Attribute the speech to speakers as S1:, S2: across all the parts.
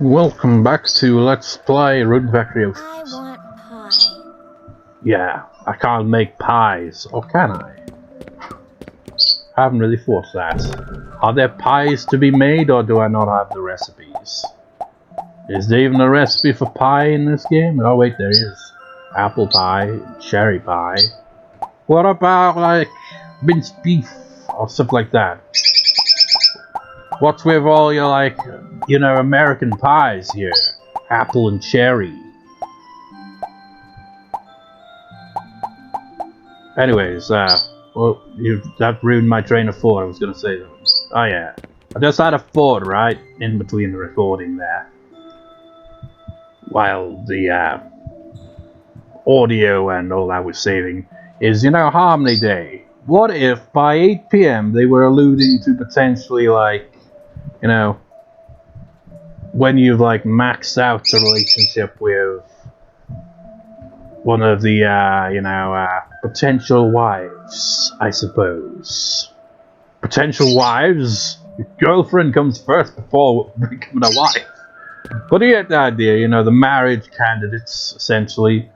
S1: Welcome back to Let's Play Rune Factory.
S2: I want pie.
S1: Yeah, I can't make pies, or can I? I haven't really thought that. Are there pies to be made, or do I not have the recipes? Is there even a recipe for pie in this game? Oh wait, there is. Apple pie, cherry pie. What about, like, minced beef, or stuff like that? What's with all your, like, you know, American pies here? Apple and cherry. Anyways, well, that ruined my train of thought. I was gonna say that. Oh yeah, I just had a thought right in between the recording there, while the audio and all that was saving. Is, you know, Harmony Day. What if by 8 PM they were alluding to potentially, like, you know, when you've like maxed out the relationship with one of the potential wives, I suppose. Potential wives? Your girlfriend comes first before becoming a wife. But you get the idea, you know, the marriage candidates, essentially.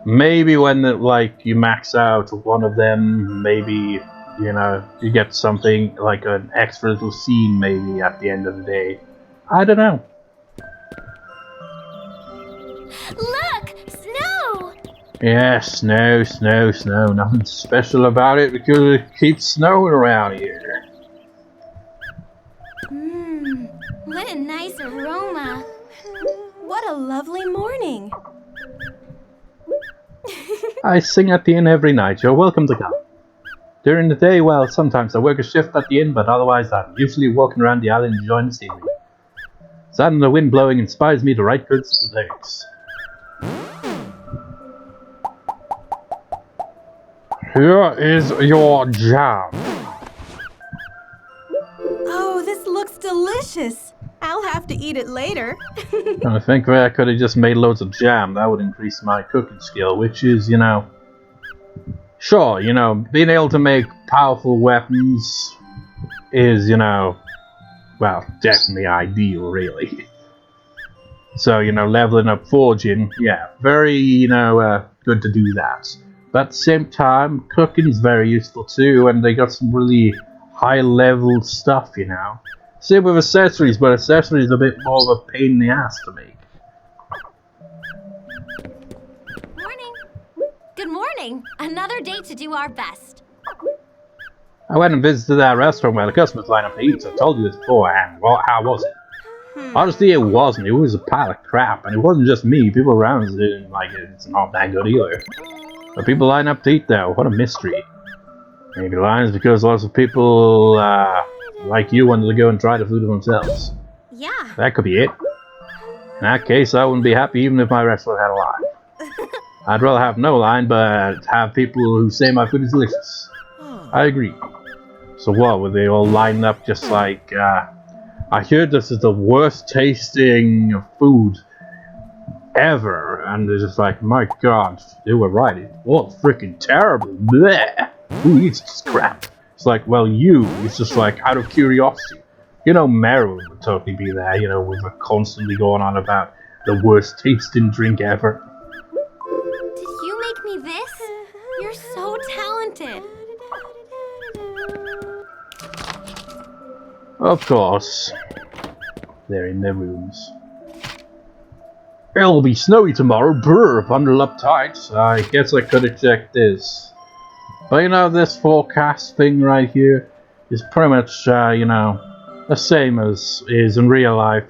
S1: Maybe when, like, you max out one of them, maybe, you know, you get something, like an extra little scene, maybe, at the end of the day. I don't know.
S2: Look! Snow!
S1: Yeah, snow, snow, snow. Nothing special about it because it keeps snowing around here.
S2: What a nice aroma.
S3: What a lovely morning.
S1: I sing at the inn every night. You're welcome to come. During the day, well, sometimes I work a shift at the inn, but otherwise I'm usually walking around the island enjoying the scenery. Sound of the wind blowing inspires me to write good lyrics. Here is your jam.
S3: Oh, this looks delicious. I'll have to eat it later.
S1: I think I could have just made loads of jam. That would increase my cooking skill, which is, you know... Sure, you know, being able to make powerful weapons is, you know... Well, definitely ideal, really. So, you know, leveling up forging, yeah, very, you know, good to do that. But at the same time, cooking is very useful too, and they got some really high-level stuff, you know. Same with accessories, but accessories are a bit more of a pain in the ass to make.
S2: Morning. Good morning. Another day to do our best.
S1: I went and visited that restaurant where the customers line up to eat, so I told you this beforehand. Well, how was it? Honestly, it wasn't. It was a pile of crap, and it wasn't just me. People around us didn't like it. It's not that good either. But people line up to eat there. What a mystery. Maybe lines because lots of people, like you wanted to go and try the food themselves.
S2: Yeah.
S1: That could be it. In that case, I wouldn't be happy even if my restaurant had a line. I'd rather have no line, but have people who say my food is delicious. I agree. So what, were they all lined up just like, I hear this is the worst tasting food ever, and they're just like, my god, they were right, it was freaking terrible, bleh, who eats this crap? It's like, well, it's just like, out of curiosity. You know, Meryl would totally be there, you know, we were constantly going on about the worst tasting drink ever.
S2: Did you make me this? You're so talented.
S1: Of course. They're in their rooms. It'll be snowy tomorrow, brr, bundle up tight. I guess I could have checked this. But you know, this forecast thing right here is pretty much, you know, the same as is in real life.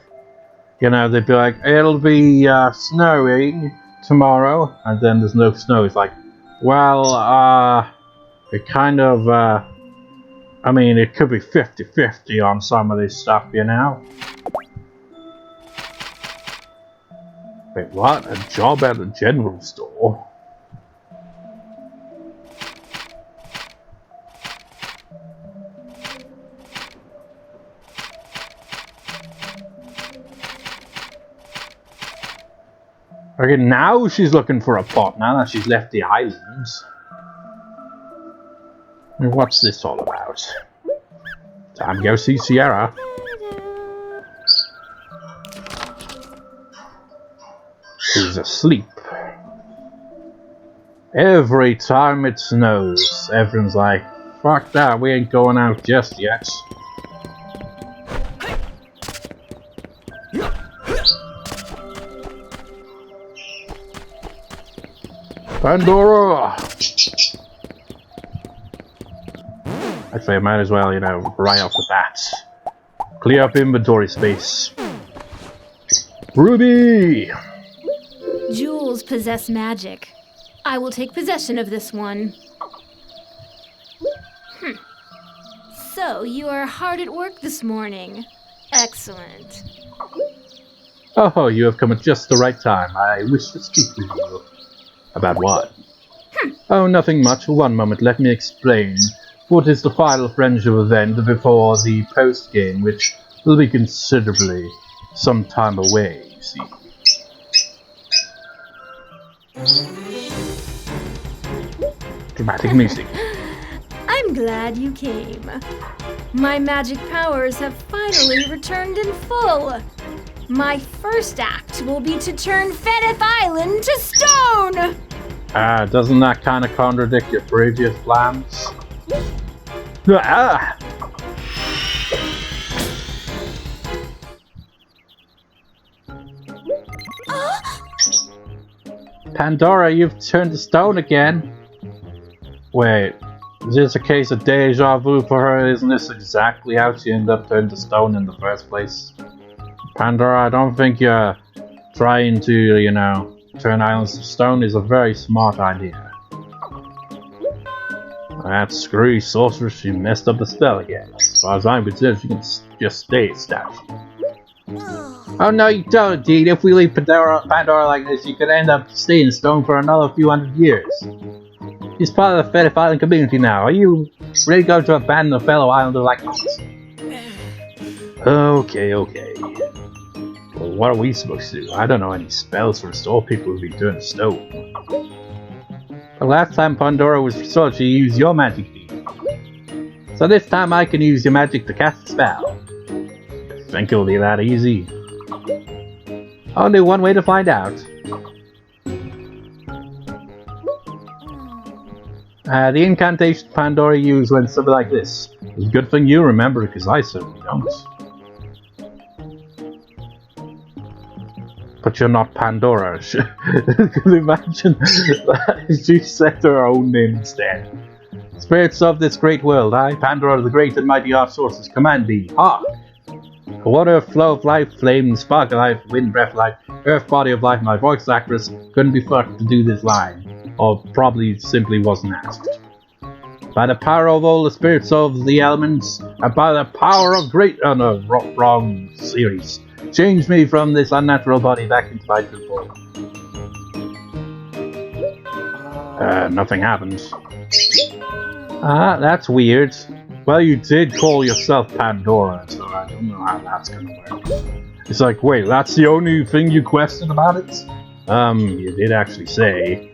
S1: You know, they'd be like, it'll be snowing tomorrow, and then there's no snow. It's like, well, it kind of, I mean, it could be 50-50 on some of this stuff, you know? Wait, what? A job at a general store? Okay, now she's looking for a pot, now that she's left the islands. And what's this all about? Time to go see Sierra. is asleep. Every time it snows, everyone's like, fuck that, we ain't going out just yet. Pandora! Actually, I might as well, you know, right off the bat. Clear up inventory space. Ruby!
S4: Jewels possess magic. I will take possession of this one. So, you are hard at work this morning. Excellent.
S1: Oh, you have come at just the right time. I wish to speak with you. About what? Oh, nothing much. One moment, let me explain. What is the final friendship event before the post-game, which will be considerably some time away, you see. Dramatic music.
S4: I'm glad you came. My magic powers have finally returned in full. My first act will be to turn Fenith Island to stone!
S1: Doesn't that kind of contradict your previous plans? Ah! Pandora, you've turned to stone again. Wait, is this a case of deja vu for her? Isn't this exactly how she ended up turned to stone in the first place? Pandora, I don't think you're trying to, you know, turn islands to stone is a very smart idea. That screwy sorceress, she messed up the spell again. As far as I'm concerned, she can just stay a statue. Oh no, you don't, indeed. If we leave Pandora like this, you could end up staying in stone for another few hundred years. He's part of the Fenith Island community now. Are you ready to go to abandon a fellow islander like us? Okay. Well, what are we supposed to do? I don't know any spells to restore people who've been turned to stone. The last time Pandora was restored, she used your magic beam. So this time I can use your magic to cast a spell. Think it'll be that easy? Only one way to find out. The incantation Pandora used went something like this. It's a good thing you remember, because I certainly don't. But you're not Pandora. Can you imagine that she said her own name instead? Spirits of this great world, I, Pandora, the great and mighty art sources, command thee. Hark! Water, flow of life, flame, spark of life, wind, breath of life, earth, body of life, my voice actress couldn't be fucked to do this line. Or probably simply wasn't asked. By the power of all the spirits of the elements, and by the power of great... Oh no, wrong series. Change me from this unnatural body back into my true form. Nothing happened. That's weird. Well, you did call yourself Pandora, so I don't know how that's gonna work. It's like, wait, that's the only thing you question about it? You did actually say,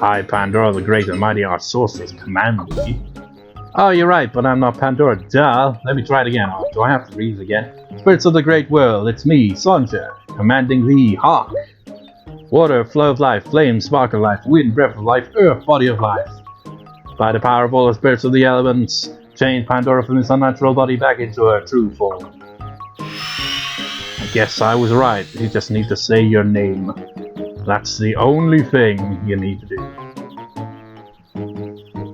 S1: I, Pandora, the great and mighty art sorceress, command thee. Oh, you're right, but I'm not Pandora, duh. Let me try it again. Oh, do I have to read it again? Spirits of the great world, it's me, Sonja, commanding thee, hark! Water, flow of life, flame, spark of life, wind, breath of life, earth, body of life. By the power of all the spirits of the elements, change Pandora from this unnatural body back into her true form. I guess I was right. You just need to say your name. That's the only thing you need to do.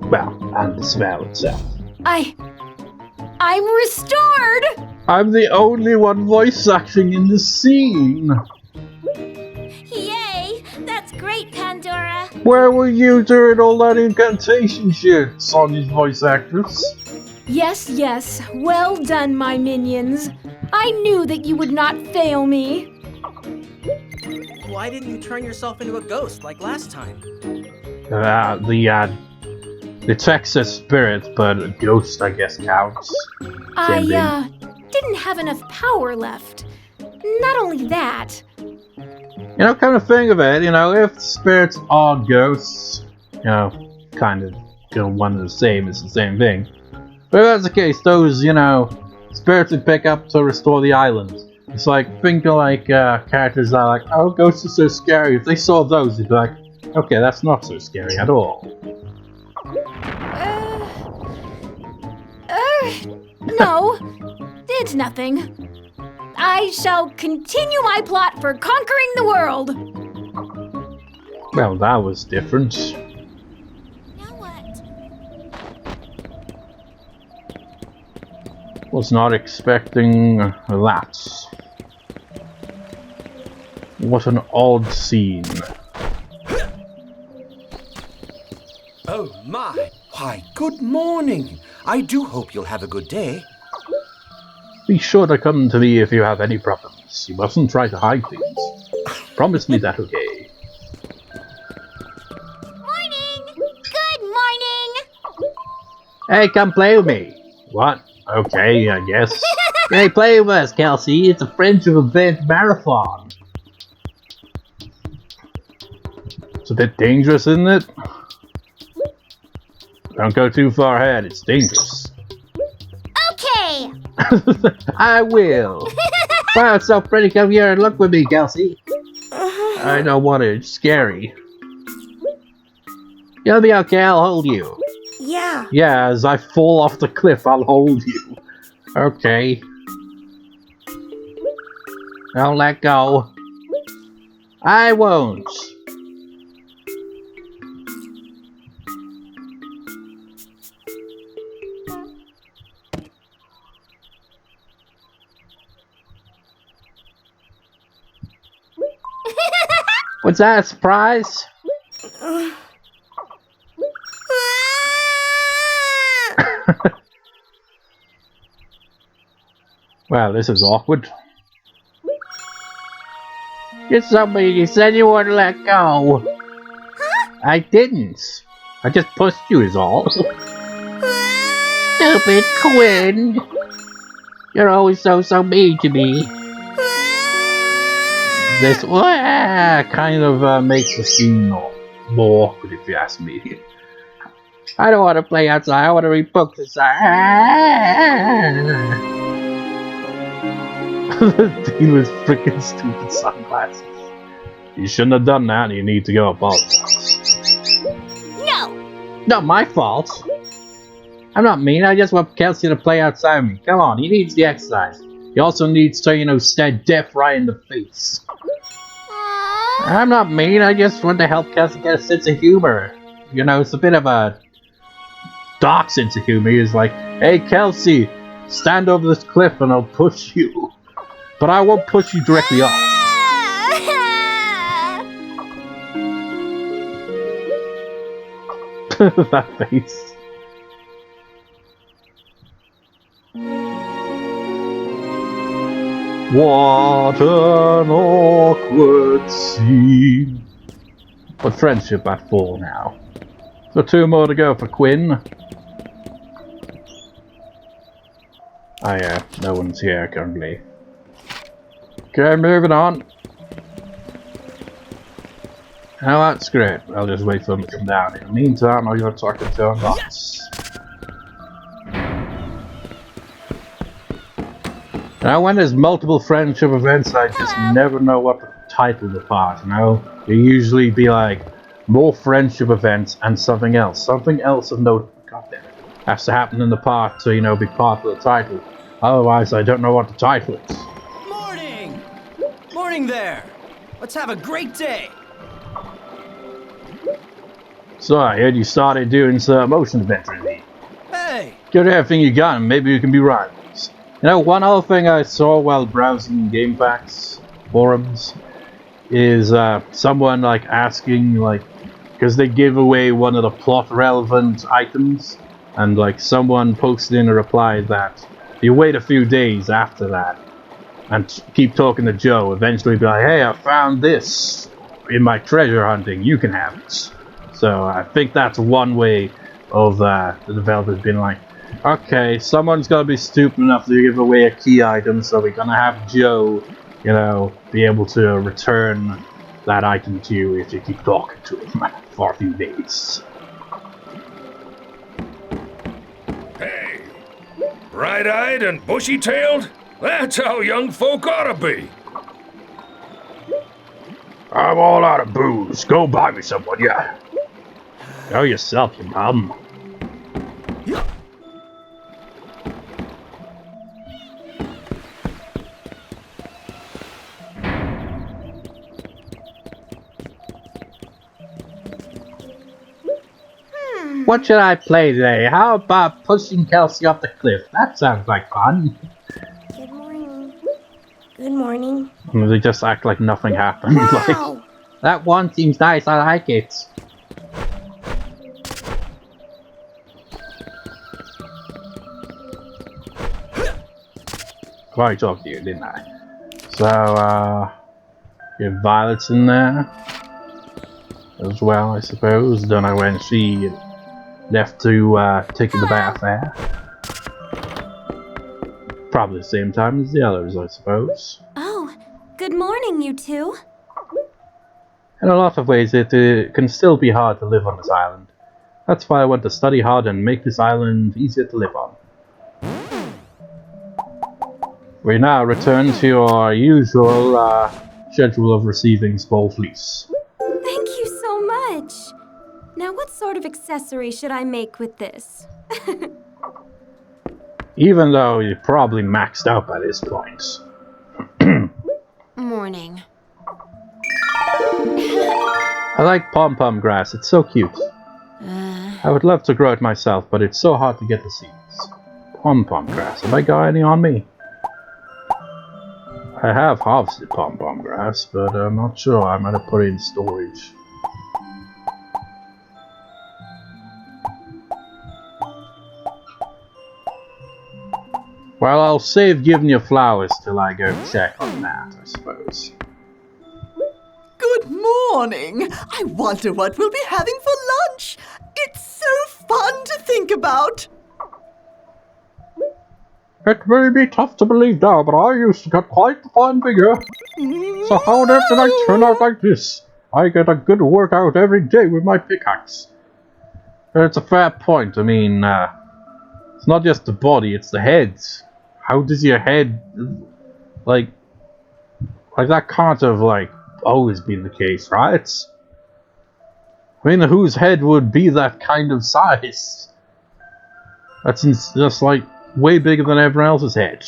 S1: Well, and the spell itself.
S4: I'm restored!
S1: I'm the only one voice acting in this scene.
S2: Yay! That's great, Pandora.
S1: Where were you during all that incantation shit, Sonja's voice actress?
S4: Yes. Well done, my minions. I knew that you would not fail me.
S5: Why didn't you turn yourself into a ghost like last time?
S1: The Texas spirit, but a ghost, I guess, counts.
S4: I didn't have enough power left. Not only that.
S1: You know, come to think of it, you know, if spirits are ghosts, you know, kind of, you know, one and the same, it's the same thing. But if that's the case, those, you know, spirits would pick up to restore the island. It's like, think of like characters that are like, oh, ghosts are so scary. If they saw those, they'd be like, okay, that's not so scary at all.
S4: No, it's nothing. I shall continue my plot for conquering the world.
S1: Well, that was different.
S2: Now what?
S1: Was not expecting that. What an odd scene.
S6: Oh my! Why, good morning. I do hope you'll have a good day.
S1: Be sure to come to me if you have any problems. You mustn't try to hide things. Promise me that, okay?
S2: Morning! Good morning!
S1: Hey, come play with me. What? Okay, I guess. Hey, play with us, Kelsey. It's a friendship event marathon. It's a bit dangerous, isn't it? Don't go too far ahead. It's dangerous.
S2: Okay!
S1: I will. Wow, it's so pretty. Come here and look with me, Kelsey. I don't want it. It's scary. You'll be okay. I'll hold you.
S3: Yeah.
S1: Yeah, as I fall off the cliff, I'll hold you. Okay. Don't let go. I won't. What's that, a surprise? Wow, this is awkward. You're somebody, you said you wouldn't let go. Huh? I didn't. I just pushed you is all. Stupid Quinn. You're always so mean to me. This kind of makes the scene more awkward, if you ask me. I don't want to play outside. I want to read books inside. The dude with freaking stupid sunglasses. You shouldn't have done that. You need to go apologize.
S2: No!
S1: Not my fault. I'm not mean. I just want Kelsey to play outside with me. Come on, he needs the exercise. He also needs to, you know, stare death right in the face.
S2: Aww.
S1: I'm not mean, I just want to help Kelsey get a sense of humor. You know, it's a bit of a dark sense of humor. He's like, hey Kelsey, stand over this cliff and I'll push you. But I won't push you directly off. That face. What an awkward scene. But friendship at 4 now. So 2 more to go for Quinn. Oh yeah, no one's here currently. Okay, moving on. Oh, that's great. I'll just wait for them to come down. In the meantime, I'll go talk to John Box. Now, when there's multiple friendship events, I just never know what to title the part, you know? They usually be like, more friendship events and something else. Something else of note has to happen in the part to, you know, be part of the title. Otherwise, I don't know what to title it.
S5: Morning! Morning there! Let's have a great day!
S1: So, I heard you started doing some motion adventuring.
S5: Hey!
S1: Give it everything you got and maybe you can be rivals. You know, one other thing I saw while browsing GameFAQs forums is someone like asking, like, because they give away one of the plot relevant items, and like someone posted in a reply that if you wait a few days after that and keep talking to Joe, eventually be like, hey, I found this in my treasure hunting, you can have it. So I think that's one way of the developers being like, okay, someone's gotta be stupid enough to give away a key item, so we're gonna have Joe, you know, be able to return that item to you if you keep talking to him for a few days.
S7: Hey, bright-eyed and bushy-tailed? That's how young folk ought to be.
S1: I'm all out of booze. Go buy me someone, yeah. Go yourself, you bum. What should I play today? How about pushing Kelsey off the cliff? That sounds like fun.
S8: Good morning. Good morning.
S1: They just act like nothing happened.
S8: Wow!
S1: Like, that one seems nice, I like it. I already talked to you, didn't I? So, you have Violet's in there as well, I suppose. Don't know when she left to take the bath there. Probably the same time as the others, I suppose.
S2: Oh, good morning, you two.
S1: In a lot of ways, it can still be hard to live on this island. That's why I want to study hard and make this island easier to live on. We now return to your usual schedule of receiving small fleece.
S2: Thank you so much. Now, what sort of accessory should I make with this?
S1: Even though you're probably maxed out by this point.
S2: Morning.
S1: I like pom-pom grass, it's so cute. I would love to grow it myself, but it's so hard to get the seeds. Pom-pom grass, have I got any on me? I have harvested pom-pom grass, but I'm not sure. I might have put it in storage. Well, I'll save giving you flowers till I go check on that, I suppose.
S9: Good morning! I wonder what we'll be having for lunch! It's so fun to think about!
S1: It may be tough to believe now, but I used to get quite the fine figure. So how on earth did I turn out like this? I get a good workout every day with my pickaxe. It's a fair point. I mean, it's not just the body, it's the head. How does your head, like that can't have, like, always been the case, right? I mean, whose head would be that kind of size? That's just, like, way bigger than everyone else's head.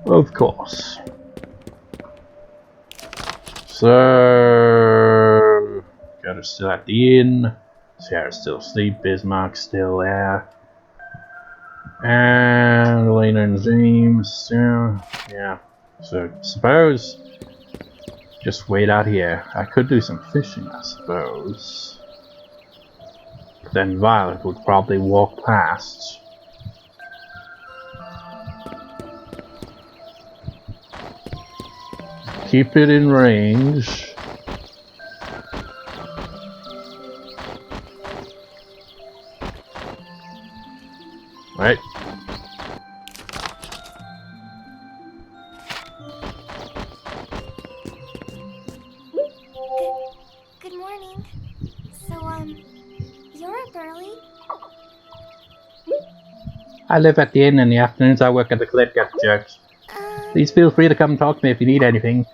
S1: Of course. So, Gunner's still at the inn. Sarah's still asleep. Bismarck's still there. And Elena and James. Yeah. So, suppose just wait out here. I could do some fishing, I suppose. But then Violet would probably walk past. Keep it in range. Right.
S8: Good morning. So, you're up early?
S1: I live at the inn. In the afternoons I work at the Cliff at the church. Please feel free to come talk to me if you need anything.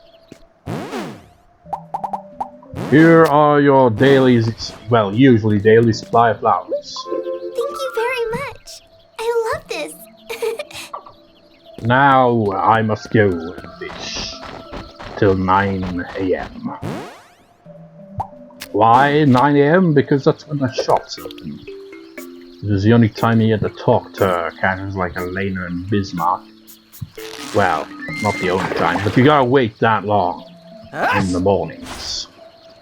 S1: Here are your daily, well, usually daily supply of flowers.
S8: Thank you very much. I love this.
S1: Now I must go and fish till 9 AM. Why 9 AM? Because that's when the shops open. It is the only time you get to talk to characters like Elena and Bismarck. Well, not the only time, but you gotta wait that long in the mornings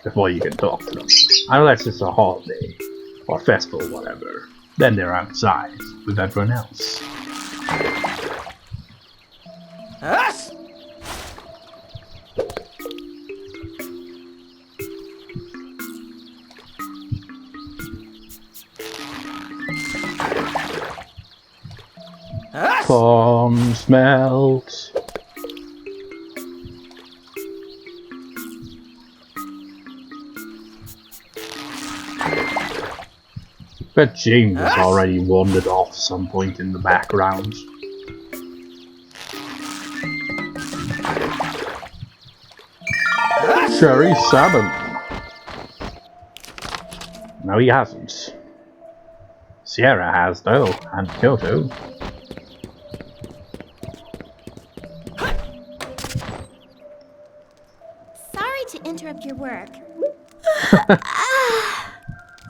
S1: before you can talk to them. Unless it's a holiday or festival or whatever. Then they're outside with everyone else.
S5: Us?
S1: Corn smelt. Bet James has already wandered off some point in the background. Cherry salmon. No, he hasn't. Sierra has, though, and Kyoto.
S8: Sorry to interrupt your work.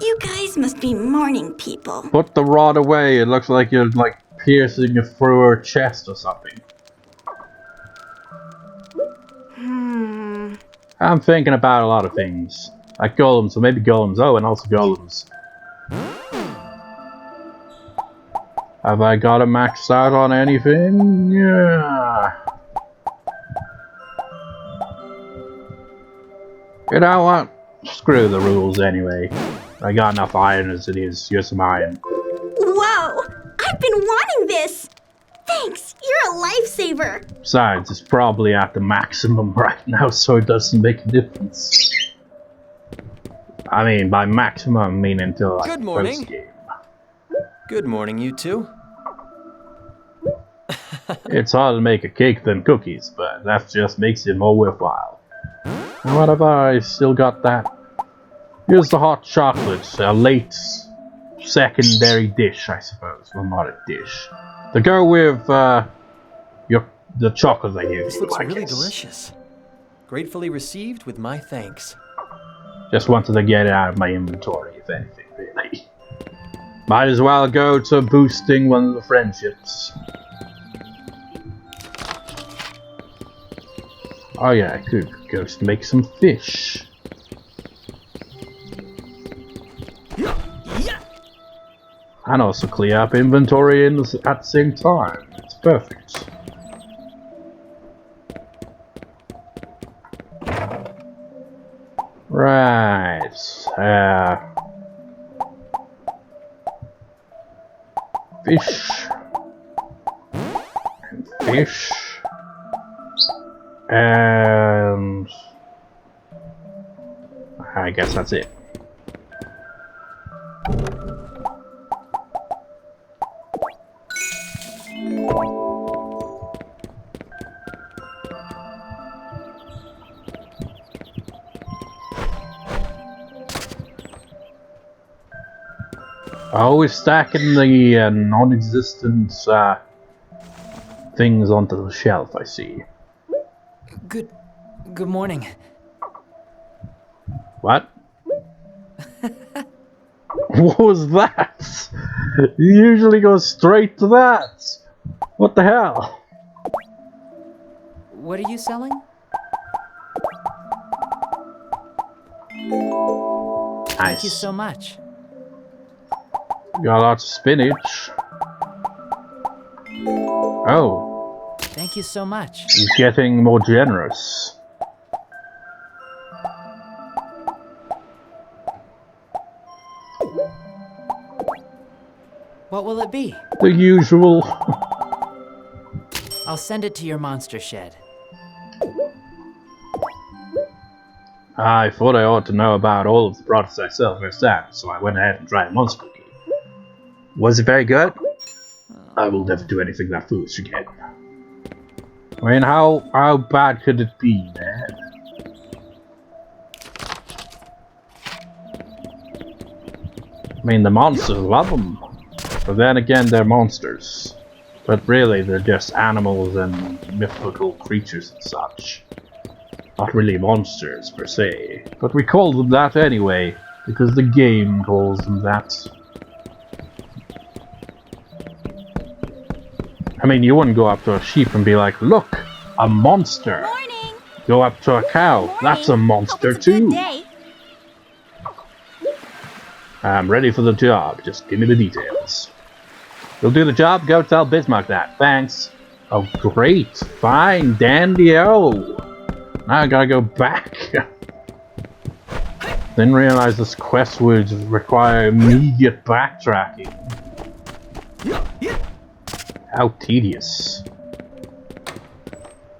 S8: You guys must be morning people.
S1: Put the rod away. It looks like you're like piercing it through her chest or something. I'm thinking about a lot of things. Like golems, or maybe golems. Oh, and also golems. Have I got to max out on anything? Yeah. You know what? Screw the rules anyway. I got enough iron as it is. Here's some iron.
S8: Whoa! I've been wanting this! Thanks! You're a lifesaver!
S1: Besides, it's probably at the maximum right now, so it doesn't make a difference. I mean, by maximum, I mean until like
S5: Good morning.
S1: post-game.
S5: Good morning, you two.
S1: It's harder to make a cake than cookies, but that just makes it more worthwhile. And what have I still got that? Here's the hot chocolate, a late secondary dish, I suppose. Well, not a dish. To go with the chocolate I gave you,
S5: This looks
S1: I
S5: really
S1: guess.
S5: delicious. Gratefully received with my thanks.
S1: Just wanted to get it out of my inventory, if anything, really. Might as well go to boosting one of the friendships. Oh yeah, I could go make some fish. And also clear up inventory at the same time. It's perfect. Right. Fish. And fish. And I guess that's it. Always stacking the non-existent things onto the shelf, I see.
S10: Good morning.
S1: What? What was that? You usually go straight to that. What the hell?
S10: What are you selling? Thank you so much.
S1: Got lots of spinach. Oh,
S10: Thank you so much.
S1: he's getting more generous.
S10: What will it be?
S1: The usual.
S10: I'll send it to your monster shed.
S1: I thought I ought to know about all of the products I sell firsthand, so I went ahead and tried a monster cookie. Was it very good? I will never do anything that foolish again. I mean, how bad could it be, man? I mean, the monsters love them. But then again, they're monsters. But really, they're just animals and mythical creatures and such. Not really monsters, per se. But we call them that anyway, because the game calls them that. I mean, you wouldn't go up to a sheep and be like, look, a monster.
S8: Morning!
S1: Go up to a cow, that's a monster too.
S8: Day.
S1: I'm ready for the job, just give me the details. You'll do the job, go tell Bismarck that. Thanks. Oh, great. Fine, dandy-o. Now I gotta go back. Didn't realize this quest would require immediate backtracking. How tedious.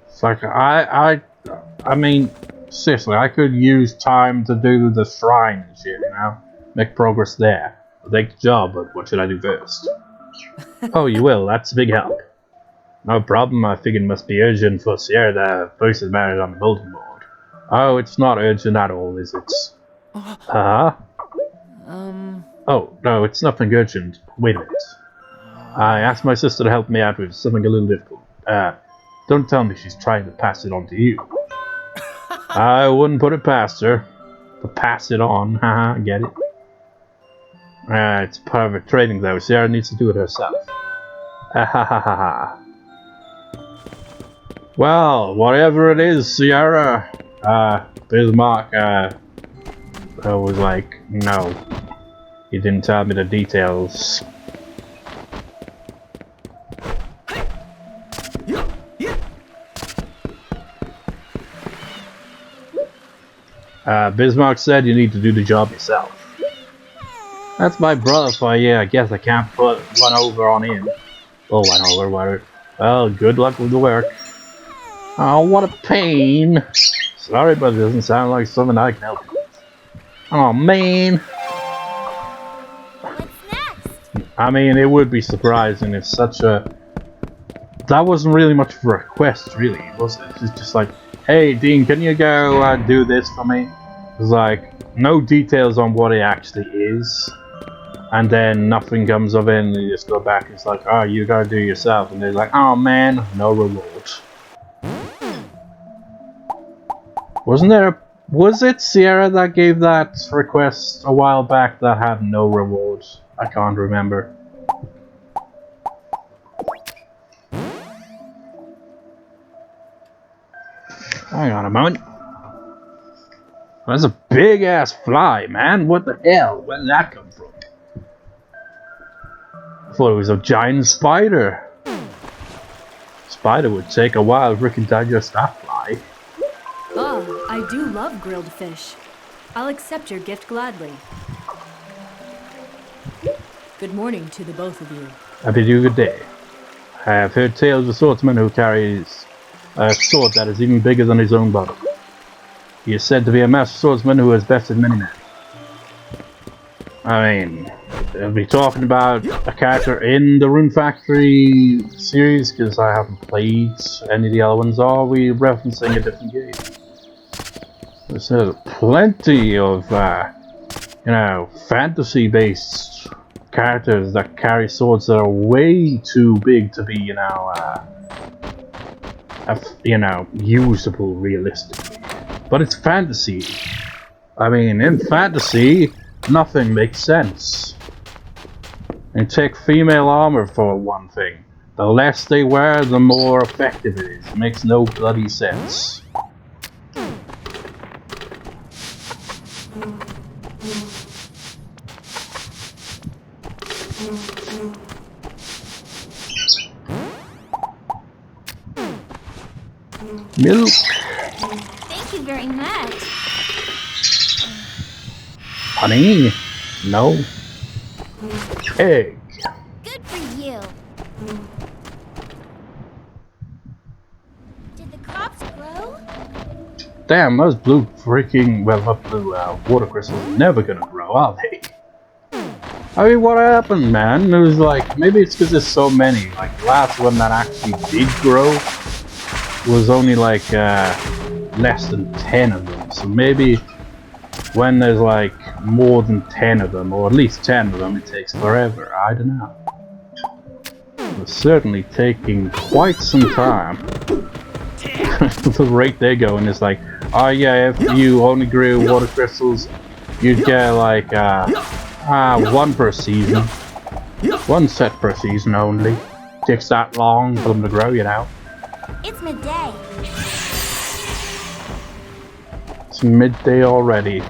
S1: It's like, I mean, seriously, I could use time to do the shrine and shit, you know? Make progress there. I'll take the job, but what should I do first? Oh, you will. That's a big help. No problem. I figured it must be urgent for Sierra to post his marriage on the bulletin board. Oh, it's not urgent at all, is it? Huh? Oh, no, it's nothing urgent. Wait a minute. I asked my sister to help me out with something a little difficult. Don't tell me she's trying to pass it on to you. I wouldn't put it past her. To pass it on, haha, get it? It's part of her training though, Sierra needs to do it herself. Ha. Well, whatever it is, Sierra, Bismarck, I was like, no. He didn't tell me the details. Bismarck said you need to do the job yourself. That's my brother for you. I guess I can't put one over on him. Oh, one over, whatever. Well, good luck with the work. Oh, what a pain. Sorry, but it doesn't sound like something I can help with. Oh, man.
S2: What's next?
S1: I mean, it would be surprising if such a... That wasn't really much of a request, really, was it? It's just like, hey, Dean, can you go do this for me? It's like, no details on what it actually is. And then nothing comes of it, and you just go back and it's like, oh, you gotta do it yourself. And they're like, oh man, no reward. Was it Sierra that gave that request a while back that had no reward? I can't remember. Hang on a moment. That's a big ass fly, man. What the hell? Where did that come from? I thought it was a giant spider. Spider would take a while if we can digest that fly.
S11: Oh, I do love grilled fish. I'll accept your gift gladly. Good morning to the both of you.
S1: I bid you good day. I have heard tales of a swordsman who carries a sword that is even bigger than his own body. He is said to be a master swordsman who has bested many men. I mean, I'll be talking about a character in the Rune Factory series because I haven't played any of the other ones. Or are we referencing a different game? There's plenty of, you know, fantasy-based characters that carry swords that are way too big to be, you know, usable realistically. But it's fantasy. I mean, in fantasy, nothing makes sense. And take female armor for one thing. The less they wear, the more effective it is. It makes no bloody sense. Milk.
S2: Thank you very much.
S1: Honey? No. Egg.
S2: Good for you. Did the crops grow?
S1: Damn, those blue freaking, well, not blue, water crystals are never gonna grow, are they? I mean, what happened, man? It was like, maybe it's because there's so many. Like, the last one that actually did grow was only like, less than 10 of them. So maybe when there's like more than 10 of them, or at least 10 of them, it takes forever. I don't know. It's certainly taking quite some time. The rate they're going is like, oh yeah, if you only grew water crystals, you'd get like one per season. One set per season only. Takes that long for them to grow, you know.
S2: It's midday.
S1: It's midday already.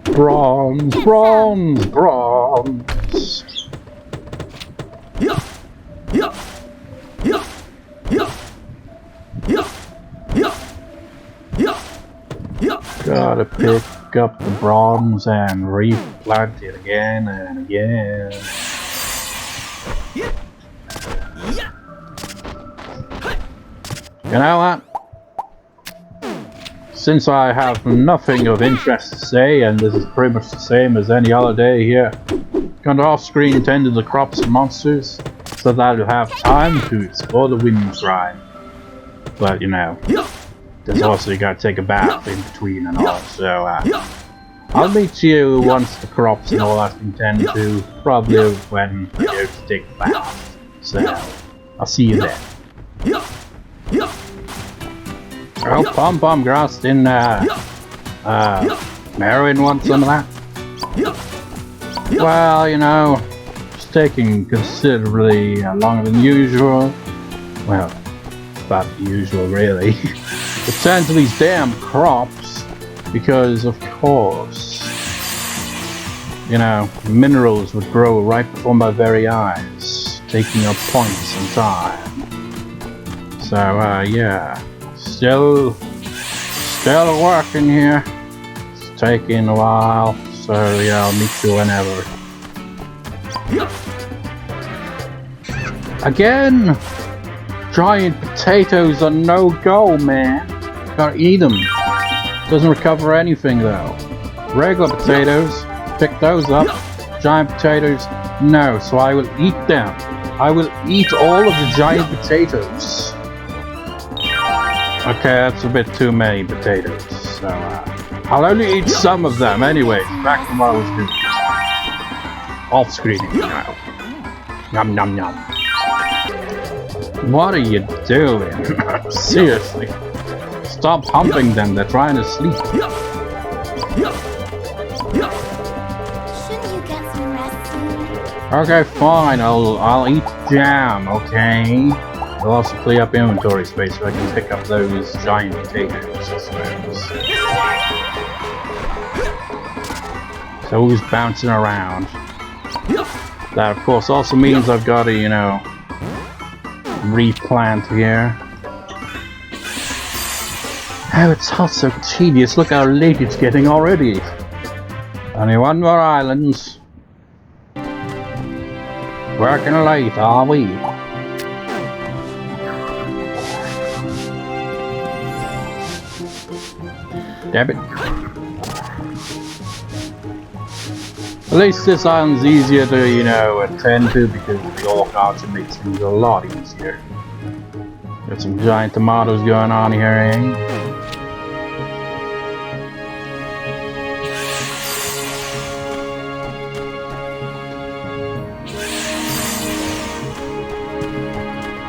S1: Bronze, bronze, bronze. Gotta pick pick up the bronze and replant it again and again. You know what? Since I have nothing of interest to say, and this is pretty much the same as any other day here, gonna off-screen tend to the crops and monsters, so that I'll have time to explore the wind shrine. But you know, there's also you gotta take a bath in between and all, so I'll meet you once the crops and all that's been tended to, probably when I go to take a bath. So, I'll see you then. Oh, pom-pom grass, didn't Merwin want some of that? Well, you know, it's taking considerably longer than usual. Well, about the usual, really. It turns to these damn crops because, of course, you know, minerals would grow right before my very eyes, taking up points in time. So, yeah, still working here. It's taking a while, so yeah, I'll meet you whenever. Again! Giant potatoes are no go, man. Gotta eat them. Doesn't recover anything though. Regular potatoes, pick those up. Giant potatoes, no. So I will eat them. I will eat all of the giant potatoes. Okay, that's a bit too many potatoes. So I'll only eat some of them anyway. Back to what I was doing. Off screen now. Yum yum yum. What are you doing? Seriously. Stop humping them, they're trying to sleep.
S8: Shouldn't you get some rest soon?
S1: Okay, fine, I'll eat jam, okay? I'll also clear up inventory space so I can pick up those giant potatoes, I suppose. So who's bouncing around? That of course also means I've got to, you know, replant here. Oh, it's all so tedious. Look how late it's getting already. Only one more island. Working late, are we? Damn it. At least this island's easier to, you know, attend to because the orc archer makes things a lot easier. Got some giant tomatoes going on here, eh?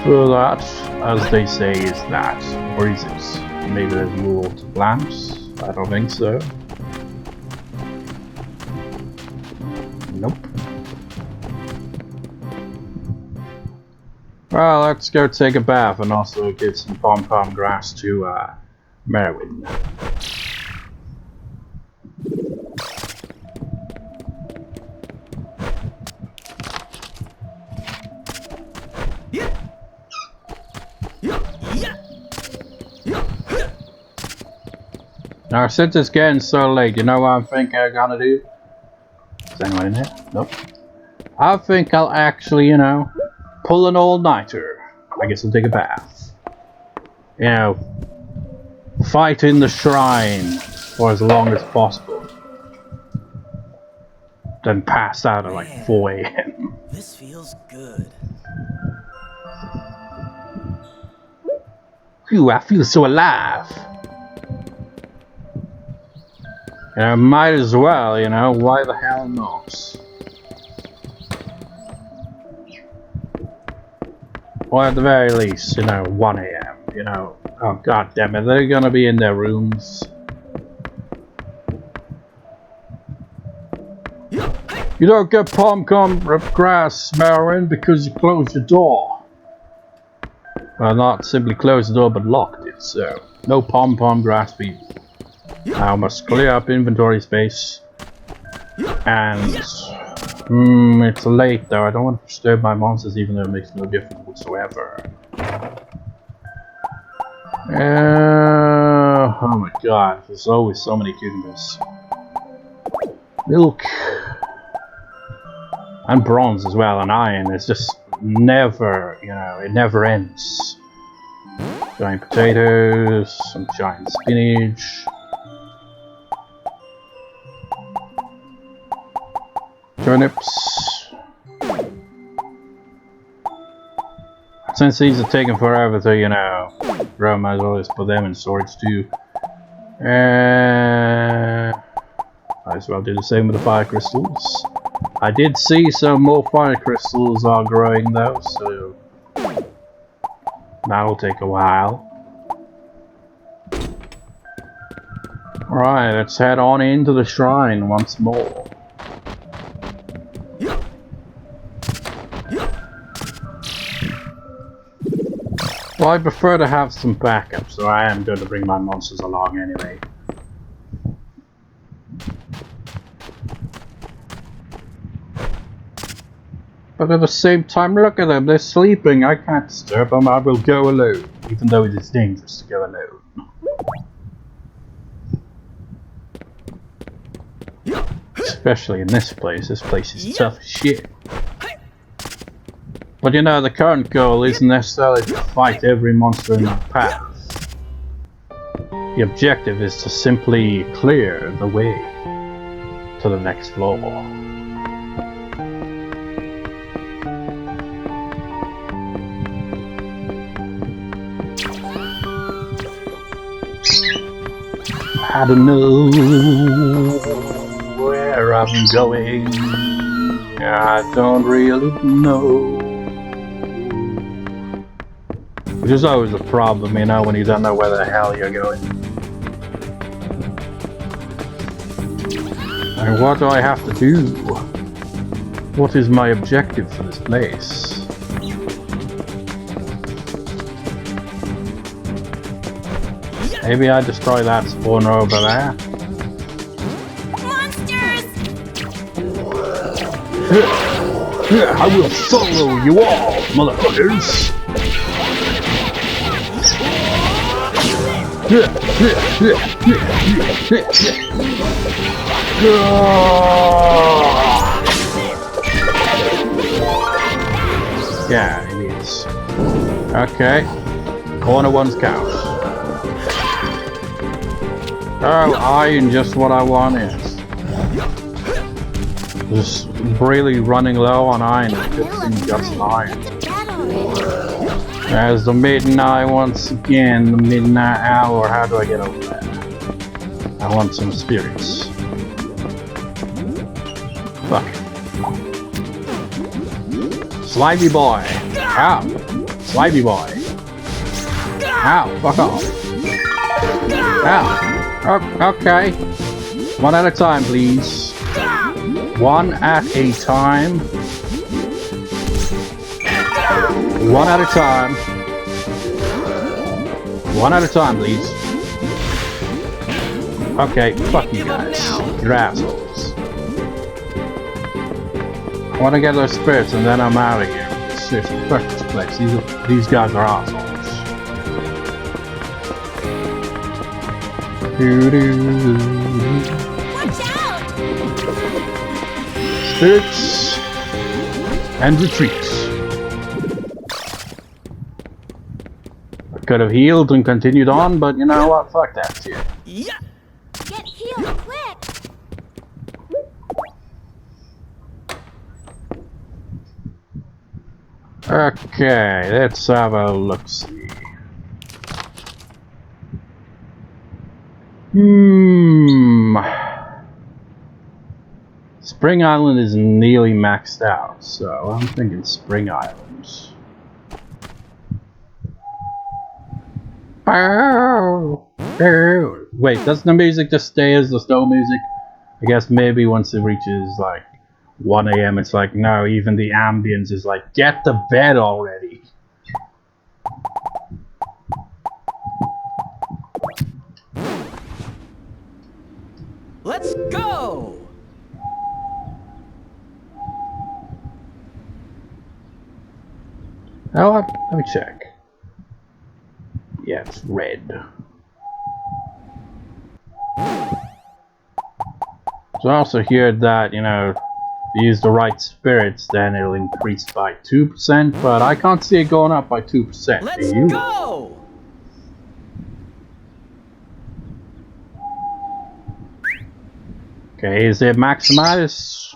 S1: So that, as they say, is that. Or is it? Maybe there's more to plants? I don't think so. Nope. Well, let's go take a bath and also give some pom-pom grass to Merwin. Now, since it's getting so late, you know what I think I'm gonna do? Is anyone in here? Nope. I think I'll actually, you know, pull an all-nighter. I guess I'll take a bath. You know, fight in the shrine for as long as possible. Then pass out at like 4 AM.
S5: This feels good.
S1: Phew, I feel so alive. You know, might as well, you know, why the hell not? Or at the very least, you know, 1 AM, you know. Oh god damn it, they're gonna be in their rooms. You don't get pom-pom grass, Merwin, because you closed your door. Well, not simply closed the door, but locked it, so no pom-pom grass for you. I must clear up inventory space. And it's late though, I don't want to disturb my monsters even though it makes no difference whatsoever. Oh my god, there's always so many cucumbers. Milk. And bronze as well, and iron. It's just never, you know, it never ends. Giant potatoes, some giant spinach. Turnips. Since these are taking forever to, you know, grow, might as well just put them in storage too. Might as well do the same with the fire crystals. I did see some more fire crystals are growing though, so that'll take a while. Alright, let's head on into the shrine once more. Well, I prefer to have some backup, so I am going to bring my monsters along anyway. But at the same time, look at them, they're sleeping. I can't disturb them, I will go alone. Even though it is dangerous to go alone. Especially in this place is tough as shit. But you know, the current goal isn't necessarily to fight every monster in our path. The objective is to simply clear the way to the next floor. I don't know where I'm going. I don't really know. Which is always a problem, you know, when you don't know where the hell you're going. And what do I have to do? What is my objective for this place? Maybe I destroy that spawner over there.
S8: Monsters!
S1: I will follow you all, motherfuckers! Yeah, it is. Okay. Corner one's count. Oh, iron, just what I wanted. Just really running low on iron. Just iron. As the midnight once again, the midnight hour. How do I get over there? I want some spirits. Fuck. Slimy boy. Ow. Slimy boy. Ow. Fuck off. Ow. Oh, okay. One at a time, please. One at a time. One at a time. One at a time, please. Okay, fuck you guys. You're assholes. I want to get those spirits and then I'm out of here. Seriously, fuck this place. These guys are assholes.
S8: Watch out!
S1: Spirits and retreats. I could have healed and continued on, but you know what? Fuck that shit.
S5: Yeah.
S8: Get healed quick!
S1: Okay, let's have a look-see. Spring Island is nearly maxed out, so I'm thinking Spring Island. Wait, doesn't the music just stay as the snow music? I guess maybe once it reaches like 1 AM it's like, no, even the ambience is like, get to bed already.
S5: Let's go!
S1: Oh, let me check. Yeah, it's red. So I also hear that, you know, if you use the right spirits, then it'll increase by 2%, but I can't see it going up by 2%.
S5: Let's
S1: Do you?
S5: go!
S1: Okay, is it maximized?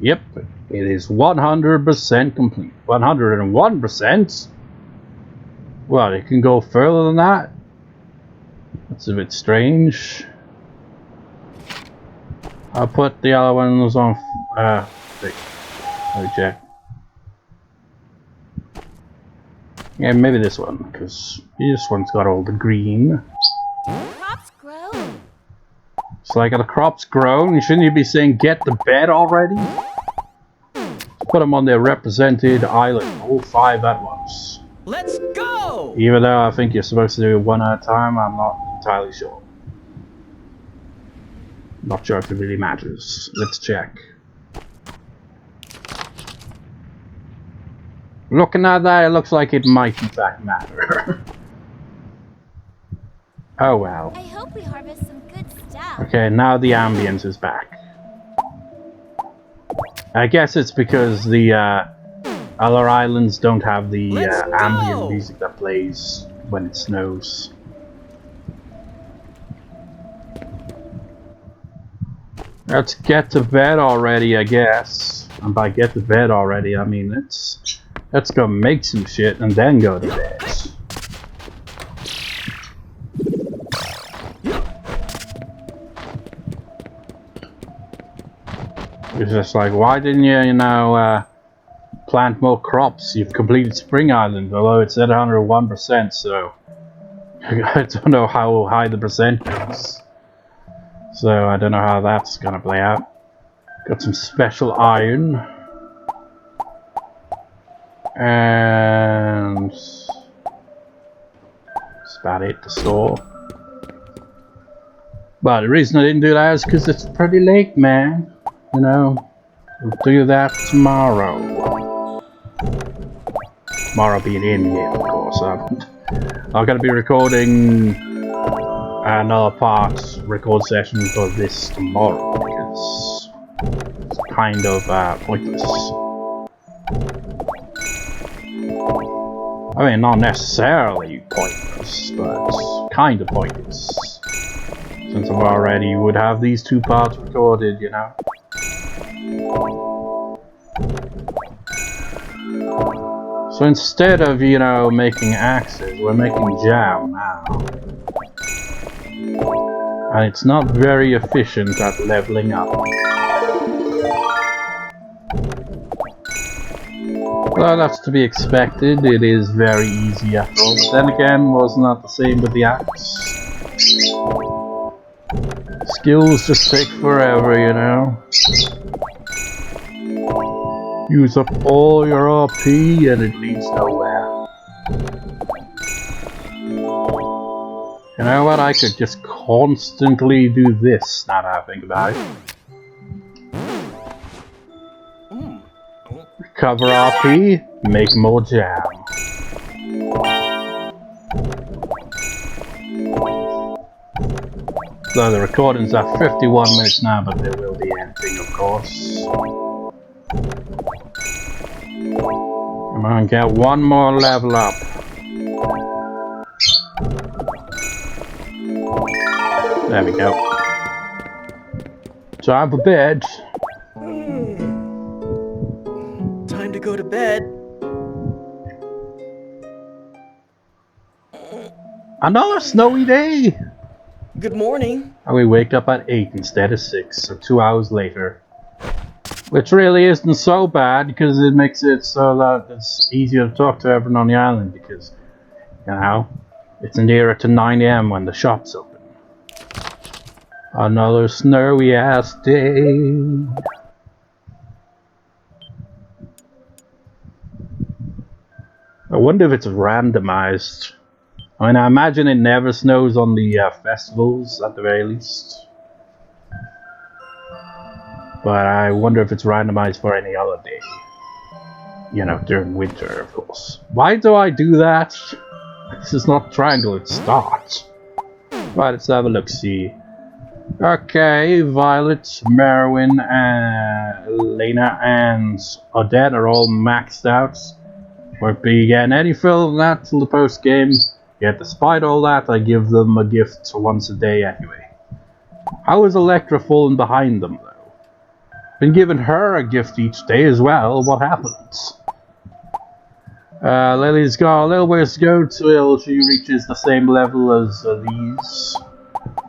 S1: Yep, it is 100% complete. 101%? Well, it can go further than that? That's a bit strange. I'll put the other ones on. Let me check. Yeah, maybe this one, because this one's got all the green.
S2: Crops grow.
S1: It's like the crops grown. Shouldn't you be saying get to bed already? Put them on their represented island, all 5 at once.
S5: Let's go!
S1: Even though I think you're supposed to do it one at a time, I'm not entirely sure. Not sure if it really matters. Let's check. Looking at that, it looks like it might in fact matter. Oh well.
S2: I hope we harvest some good stuff.
S1: Okay, now the ambience is back. I guess it's because the other islands don't have the ambient music that plays when it snows. Let's get to bed already, I guess. And by get to bed already, I mean let's go make some shit and then go to bed. It's just like, why didn't you, you know, plant more crops? You've completed Spring Island, although it's at 101%, so I don't know how high the percent is. So I don't know how that's gonna play out. Got some special iron. And that's about it to store. But the reason I didn't do that is because it's pretty late, man. You know, we'll do that tomorrow. Tomorrow being in game, of course. I'm gonna be recording another record session for this tomorrow because it's kind of pointless. I mean, not necessarily pointless, but kind of pointless. Since I already would have these 2 parts recorded, you know. So instead of, you know, making axes, we're making jam now. And it's not very efficient at leveling up. Well, that's to be expected. It is very easy after all. But then again, was not the same with the axe. Skills just take forever, you know. Use up all your RP and it leads nowhere. You know what? I could just constantly do this now that I think about it. Recover RP, make more jam. So the recording's at 51 minutes now, but there will be editing, of course. Come on, get one more level up. There we go. Time for bed.
S5: Time to go to bed.
S1: Another snowy day!
S5: Good morning.
S1: And we wake up at 8 instead of 6, so 2 hours later. Which really isn't so bad, because it makes it so that it's easier to talk to everyone on the island, because, you know, it's nearer to 9 AM when the shop's open. Another snowy ass day. I wonder if it's randomized. I mean, I imagine it never snows on the festivals, at the very least. But I wonder if it's randomized for any other day. You know, during winter, of course. Why do I do that? This is not triangle, it's start. Right, let's have a look-see. Okay, Violet, Merwin, Lena, and Odette are all maxed out. Won't be getting any further than that till the post-game. Yet despite all that, I give them a gift once a day anyway. How is Electra falling behind them, though? Been giving her a gift each day as well. What happens? Lily's got a little ways to go till she reaches the same level as these,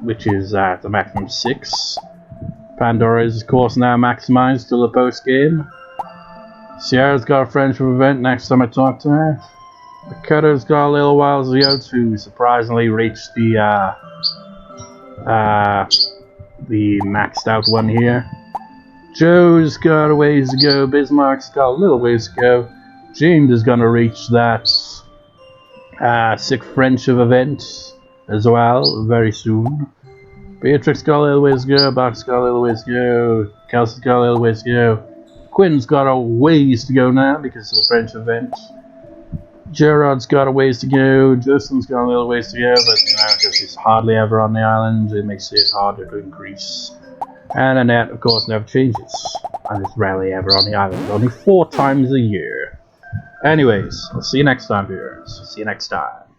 S1: which is at the maximum 6. Pandora is, of course, now maximized till the post-game. Sierra's got a friendship event next time I talk to her. Dakota's got a little while to go to surprisingly reach the maxed out one here. Joe's got a ways to go. Bismarck's got a little ways to go. James is gonna reach that 6th friendship event as well very soon. Beatrix got a little ways to go. Buck's got a little ways to go. Kelsey's got a little ways to go. Quinn's got a ways to go now because of the French event. Gerard's got a ways to go. Justin's got a little ways to go, but because he's hardly ever on the island, it makes it harder to increase. And Annette, of course, never changes. And is rarely ever on the island, only 4 times a year. Anyways, I'll see you next time, viewers. See you next time.